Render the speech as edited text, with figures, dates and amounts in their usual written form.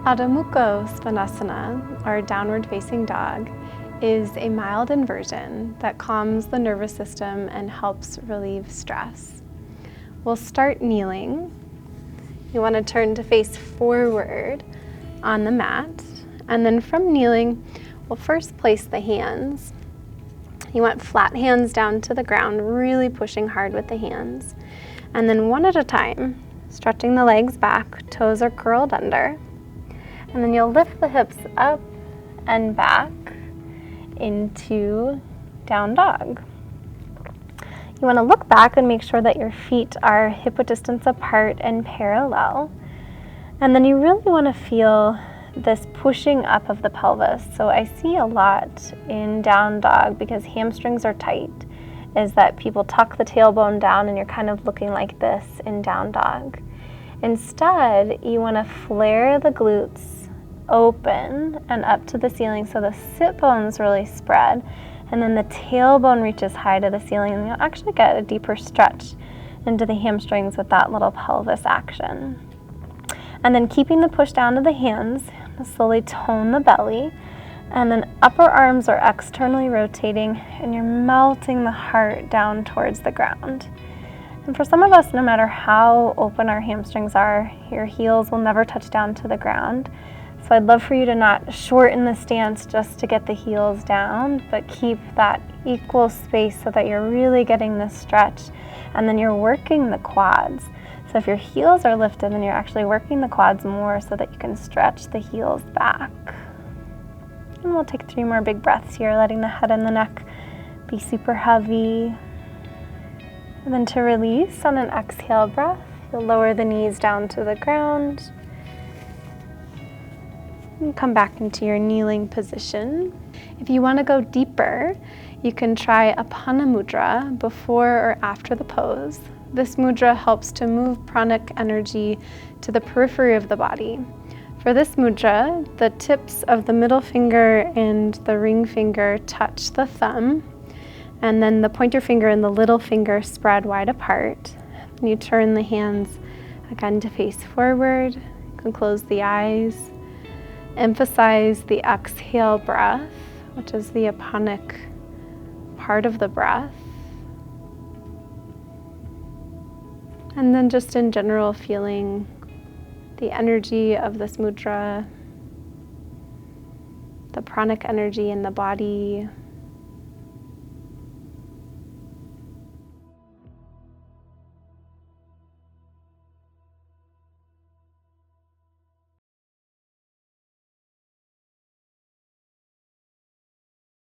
Adho Mukha Svanasana, or downward facing dog, is a mild inversion that calms the nervous system and helps relieve stress. We'll start kneeling. You want to turn to face forward on the mat, and then from kneeling, we'll first place the hands. You want flat hands down to the ground, really pushing hard with the hands. And then one at a time, stretching the legs back, toes are curled under. And then you'll lift the hips up and back into down dog. You want to look back and make sure that your feet are hip width distance apart and parallel. And then you really want to feel this pushing up of the pelvis. So I see a lot in down dog, because hamstrings are tight, is that people tuck the tailbone down and you're kind of looking like this in down dog. Instead, you want to flare the glutes open and up to the ceiling so the sit bones really spread, and then the tailbone reaches high to the ceiling, and you'll actually get a deeper stretch into the hamstrings with that little pelvis action. And then keeping the push down to the hands, slowly tone the belly, and then upper arms are externally rotating and you're melting the heart down towards the ground. And for some of us, no matter how open our hamstrings are, your heels will never touch down to the ground. So I'd love for you to not shorten the stance just to get the heels down, but keep that equal space so that you're really getting this stretch, and then you're working the quads. So if your heels are lifted, then you're actually working the quads more so that you can stretch the heels back. And we'll take 3 more big breaths here, letting the head and the neck be super heavy. And then to release on an exhale breath, you'll lower the knees down to the ground. And come back into your kneeling position. If you want to go deeper, you can try Apana Mudra before or after the pose. This mudra helps to move pranic energy to the periphery of the body. For this mudra, the tips of the middle finger and the ring finger touch the thumb, and then the pointer finger and the little finger spread wide apart. And you turn the hands again to face forward. You can close the eyes. Emphasize the exhale breath, which is the aponic part of the breath. And then just in general, feeling the energy of this mudra, the pranic energy in the body.